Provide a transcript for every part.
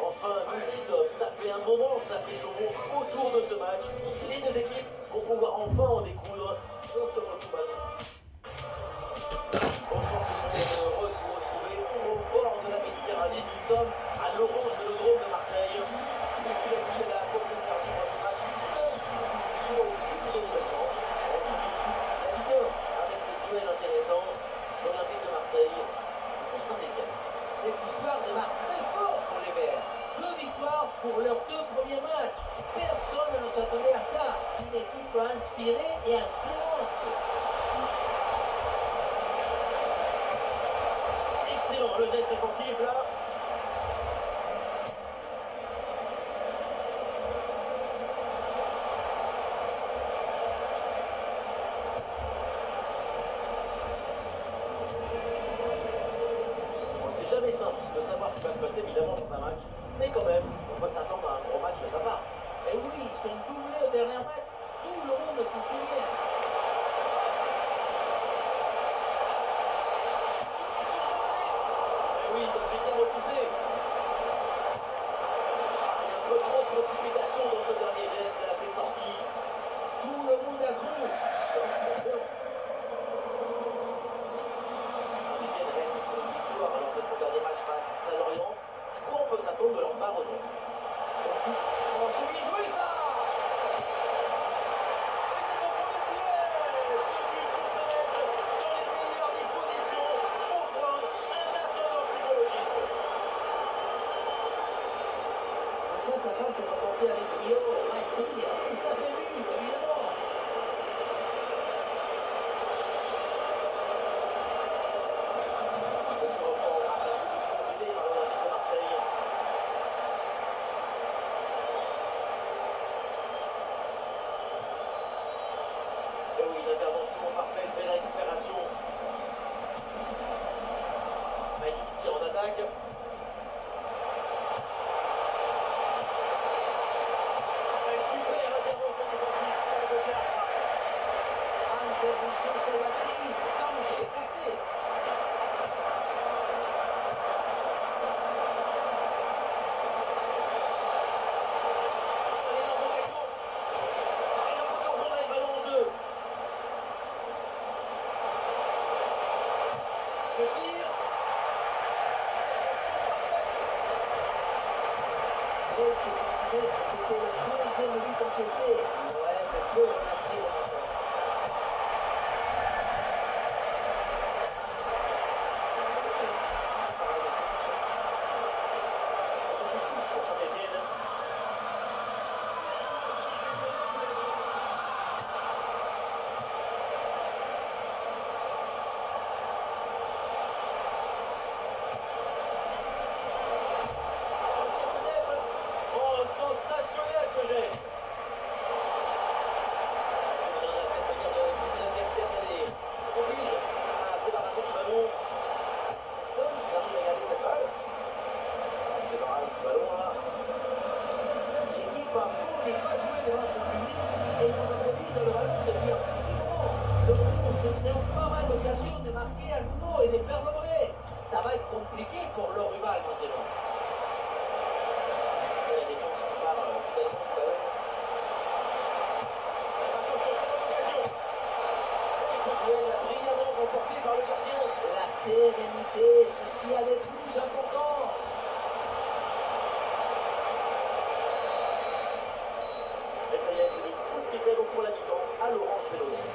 Enfin, nous y sommes. Ça fait un moment que la pression monte autour de ce match. Les deux équipes vont pouvoir enfin en découdre. On se retrouve à nous. Au centre de retour retrouvé au bord de la Méditerranée. Nous sommes à l'Orange Vélodrome de Marseille. Ici, la ville est là pour nous faire vivre ce match comme si nous étions au début de l'événement. On dit tout de suite la Ligue 1 avec ce duel intéressant. L'Olympique de Marseille ou Saint-Etienne. Cette histoire démarre très fort pour les Verts. 2 victoires pour leurs 2 premiers matchs. Personne ne s'attendait à ça. Une équipe inspirée et inspirante. Excellent, le geste défensif là. Bon, c'est jamais simple de savoir ce qui va se passer évidemment dans un match, mais quand même, on peut s'attendre à un gros match de sa part. Et oui, son doublé au dernier match, tout le monde se souvient. Oui, donc j'ai bien repoussé. Il y a un peu trop de précipitation dans ce dernier geste, là c'est sorti. Tout le monde a cru, sauf le Lion. Saint-Etienne reste sur une victoire lors de son dernier match face à Lorient. À quoi on peut s'attendre de leur part aujourd'hui? On s'est bien joué ça. Face à face est remporté avec brio, Maestria, et ça fait but, évidemment. Et oui, l'intervention parfaite, belle récupération. Maïdou qui est en attaque. Super intervention défensive pour le Gérard. Intervention salvatrice, danger écarté. Énorme occasion. Et le poteau rond avec ballon en jeu. Le tir. Quelques centimètres, c'était le deuxième but encaissé. Ouais, mais peu remercier maintenant. C'est une touche pour Saint-Etienne. Oh, sensationnel ce geste. C'est bien là, cette manière de pousser l'adversaire, ça les oblige à se débarrasser du ballon. Personne n'arrive à garder cette balle. On se débarrasse du ballon là. L'équipe a beau ne pas jouer devant son public et monopolise le ballon depuis un petit moment. Le Tour se créant pas mal d'occasions de marquer à nouveau et de faire le vrai. Ça va être compliqué pour leur rival maintenant. Et la défense se part finalement du ballon. Attention, très bonne occasion. Et ce duel brillamment remporté par le gardien. La sérénité, c'est ce qu'il y a de plus important. Et ça y est, c'est le coup de sifflet donc pour la mi-temps à l'Orange Vélodrome.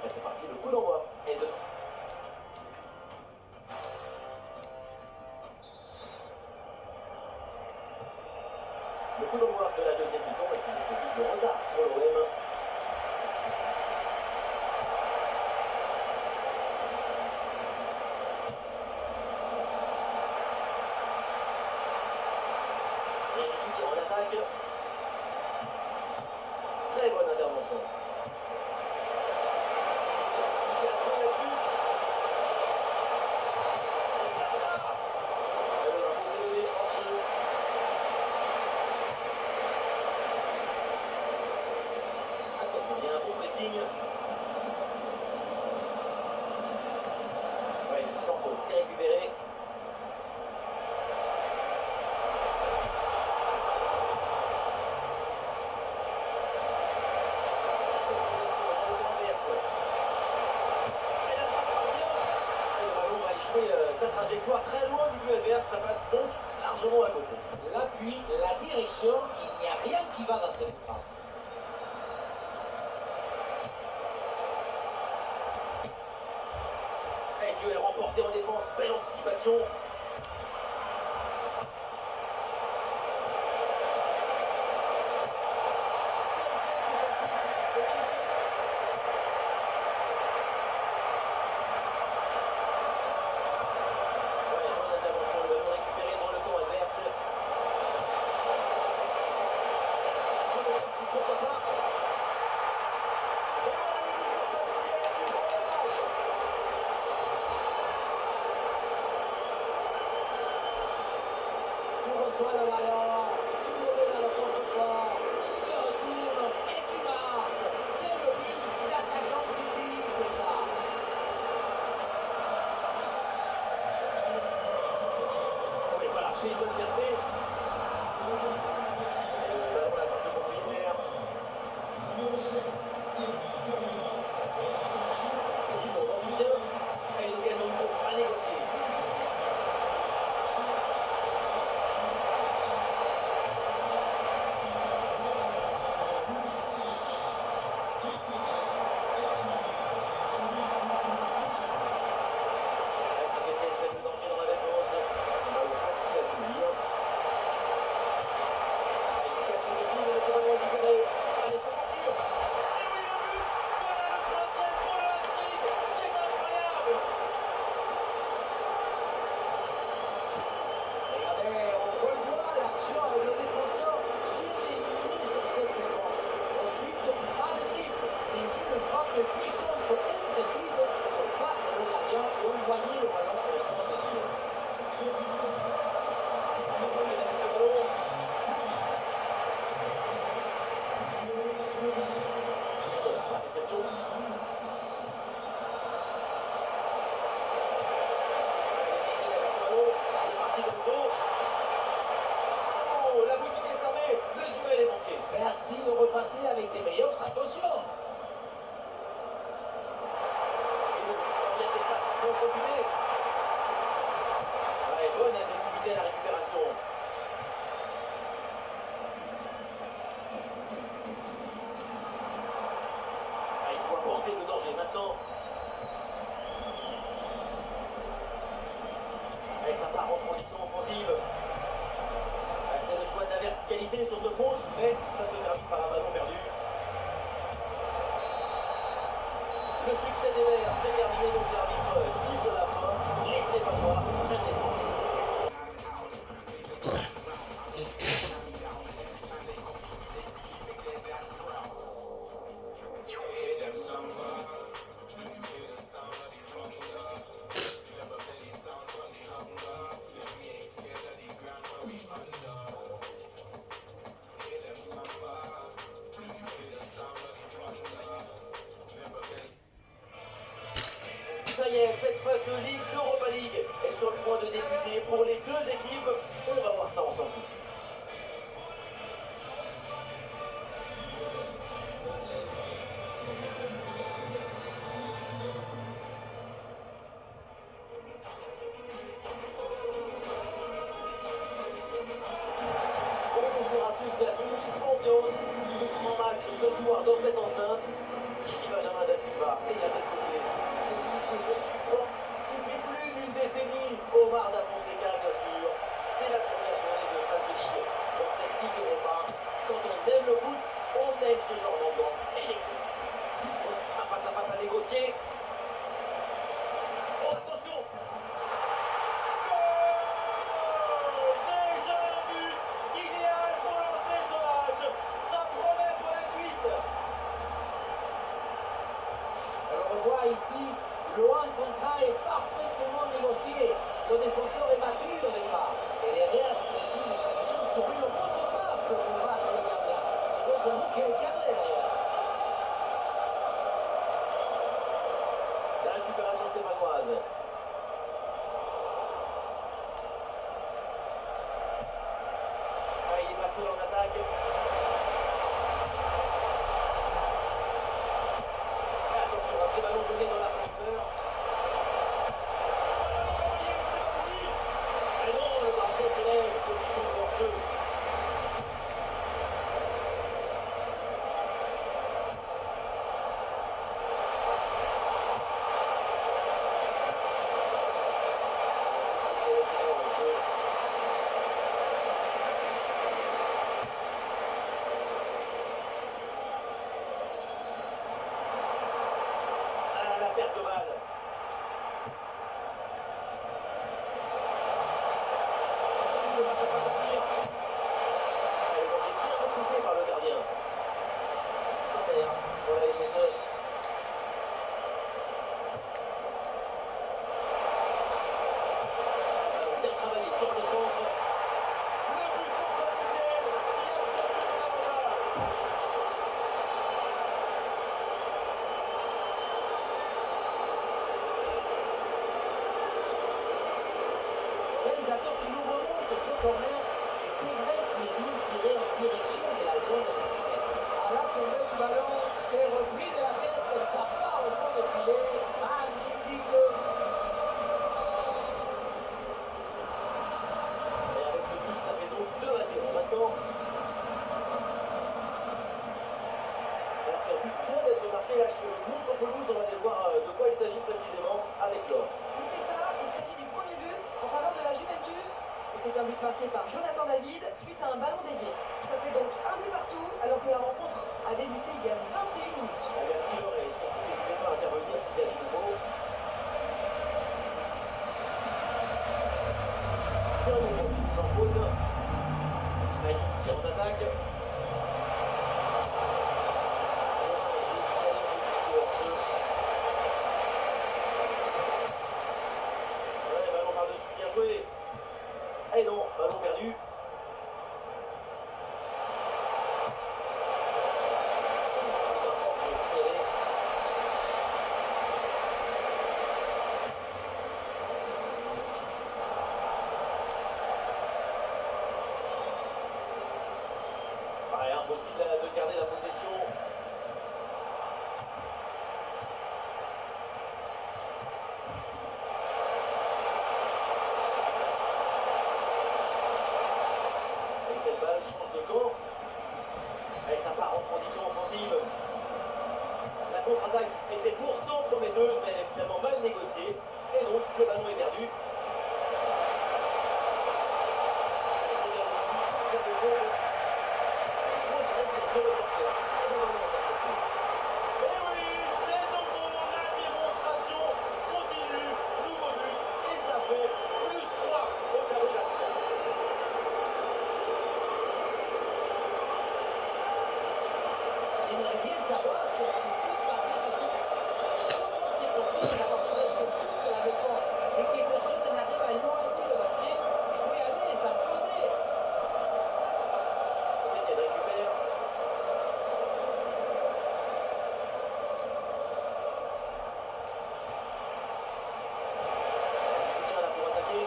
Et c'est parti, le coup d'envoi est de... Le coup d'envoi de la deuxième mi-temps et puis je suis de retard pour l'OM. l'attaque. Très bonne intervention. Il a joué là-dessus. Le drapeau s'est levé hors jeu. Attention, il y a un bon pressing. Ouais, sans faute, c'est récupéré. Sa trajectoire très loin du but adverse, ça passe donc largement à côté. L'appui, la direction, il n'y a rien qui va dans cette frappe. Et duel remporté en défense, belle anticipation. Reçoit le ballon, tu le mets dans le coffre-fort, tu te retournes et tu marques. C'est le but d'attaquant typique, ça. Oui, voilà, c'est une bonne percée. Et le ballon, la sorte de propriétaire. Du bon soutien. Et une occasion de contre à négocier. Merci de repasser avec des meilleures attention. Bonne agressivité à la récupération. Il faut apporter le danger maintenant. Et ça part en transition offensive. C'est le choix de la verticalité sur ce contre, mais ça se termine par un ballon perdu. Le succès des Verts, c'est terminé, donc l'arbitre siffle la fin. Les Stéphanois prennent les points. Ça y est, cette phase de Ligue, d'Europa League est sur le point de débuter pour les deux équipes. On va voir ça ensemble tout de suite. Bonjour à toutes et à tous, ambiance de grand match ce soir dans cette enceinte. Ici Benjamin Da Silva et à mes côtés, celui que je supporte depuis plus d'une décennie, Omar Da Fonseca bien sûr. C'est la première journée de phase de Ligue dans cette Ligue Europa. Quand on aime le foot, on aime ce genre d'ambiance électrique. Un face à face à négocier. Oh attention! Goal! Déjà un but idéal pour lancer défenseur est battu au départ. Et derrière, c'est dit, les finitions sont une grosse frappe pour battre le gardien. Et donc, on voit qu'il est cadré derrière. La récupération stéphanoise. Ah, il est passé dans l'attaque. Attention à ce ballon donné dans la profondeur. Et non, le drapeau se lève, position de hors-jeu. Ah, la perte de balle. Il va se passer à pire. Le danger bien repoussé par le gardien. Derrière, voilà, il s'est seul. Bien travaillé sur ce centre. Le but pour Saint-Étienne. Il a absolument l'avantage. Réalisateur qui nous remonte ce corner. Et c'est vrai qu'il est bien tiré en direction de la zone des 6 mètres. À la tombée du ballon, c'est repris de la tête. Ça part au fond de filet. Magnifique. Et avec ce but, ça fait donc 2-0 maintenant. Alors qu'un but vient d'être marqué là sur une autre pelouse, on va aller voir de quoi il s'agit précisément avec l'or. Oui, c'est ça, il s'agit du premier but en faveur de la Juventus. Et c'est un but marqué par Jonathan David suite à un ballon dévié. Ça fait donc un but partout alors que la rencontre a débuté il y a 21 minutes. Ah, merci Laure, et surtout n'hésitez pas à intervenir s'il y a du nouveau. Bien nouveau, sans faute. Magnifique en attaque. Dommage, il est signalé en position de hors-jeu. Ouais, ballon par-dessus, bien joué. Et non, ballon perdu. C'est un hors-jeu signalé. Pareil, impossible de garder la possession. Et cette balle change de camp. Et ça part en transition offensive. La contre-attaque était pourtant prometteuse, mais elle est finalement mal négociée. Et donc, le ballon est perdu. Allez, c'est bien défendu, sans faire de faute. Une grosse pression sur le porteur. Très bon ballon intercepté. Et oui, c'est nouveau. La démonstration continue. Nouveau but. Et ça fait +3 au tableau d'affichage. J'aimerais bien savoir ce qui s'est passé sur ce match. Comment c'est possible d'avoir presque toute la défense et que personne n'arrive à éloigner le marché? Il faut y aller, s'imposer. Saint-Étienne récupère. Du soutien là pour attaquer.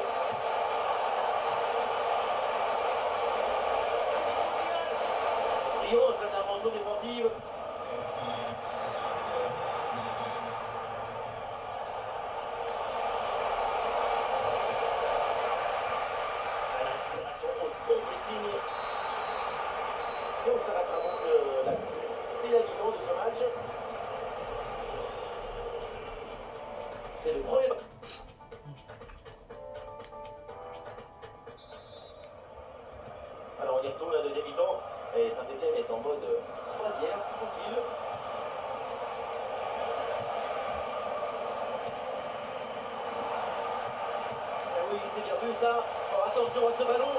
Brillante intervention défensive. À la récupération au pressing. Et on s'arrêtera donc là-dessus. C'est la mi-temps de ce match. C'est le premier match. Alors on y retourne la deuxième mi-temps. Et Saint-Étienne est en mode croisière, tranquille. Ah oui, c'est bien vu ça. Oh, attention à ce ballon.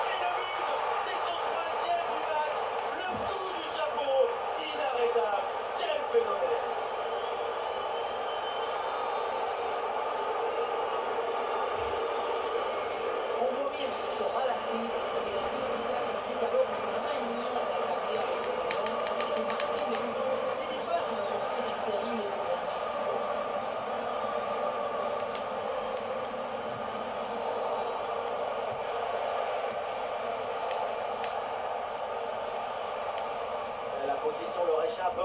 Et le but, c'est son troisième du match. Le coup du chapeau, inarrêtable. Quel phénomène. possession leur échappe.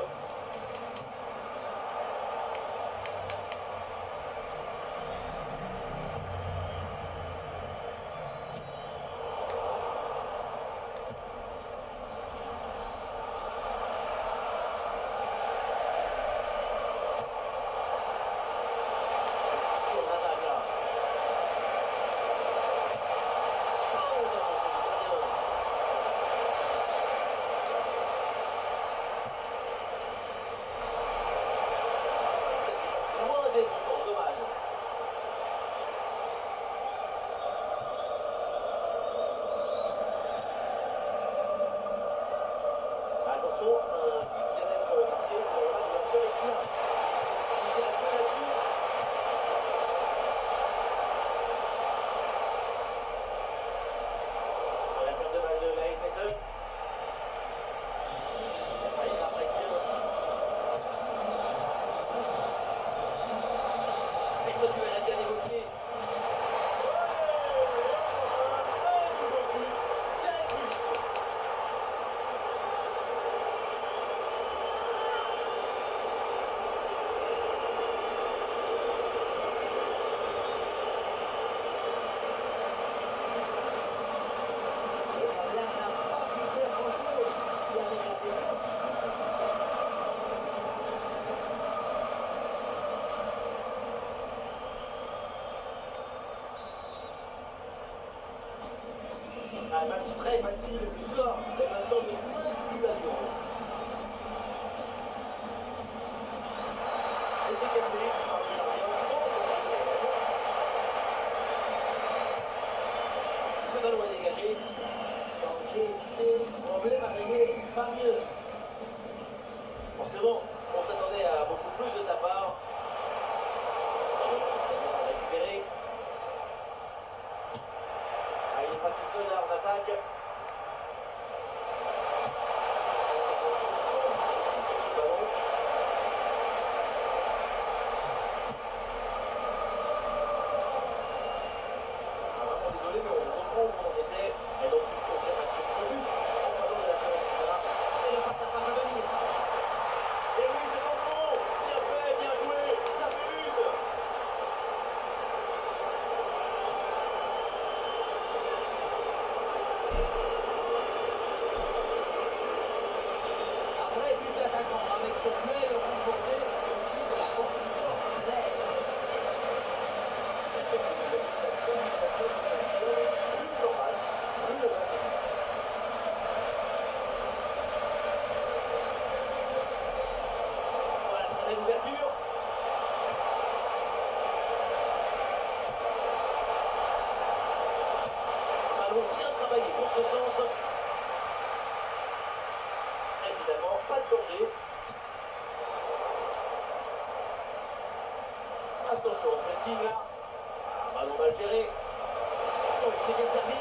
Expulsion en attaque là. Oh, intervention du gardien. Loin des montants, dommage. Attention, un but qui vient d'être marqué, c'est le match de la Fiorentina. Il a joué là-dessus. La perte de balle de la SSE. Allez, ça presse bien. Extra duel a bien négocié. Un nouveau but. Quelle punition. Le gardien n'a pas pu faire grand-chose. Si avec la défense, il peut se Un match très facile, le score est maintenant de 5-0. Et c'est capté par le gardien sans problème. Le ballon est dégagé. danger évité, problème à régler, pas mieux. Forcément, on s'attendait à beaucoup plus de sa part. Le ballon est finalement récupéré. Ah, il n'est pas tout seul là en attaque. Intervention sans difficulté sur ce ballon. Ah, vraiment désolé, mais on reprend où on en était. Et donc une confirmation de ce but en faveur de la Fiorentina. Et le face à face à venir. Et oui, c'est en fond. Bien fait, bien joué. Ça fait but. Après, but d'attaquant avec ce duel remporté au-dessus de la conclusion claire. La petite nouvelle, la combinaison de l'action, plus le temps passe, plus le match est difficile. Voilà, très belle ouverture. Ballon bien travaillé pour ce centre. Et finalement, pas de danger. Attention au pressing là. Ballon mal géré. Oh, il s'est bien servi.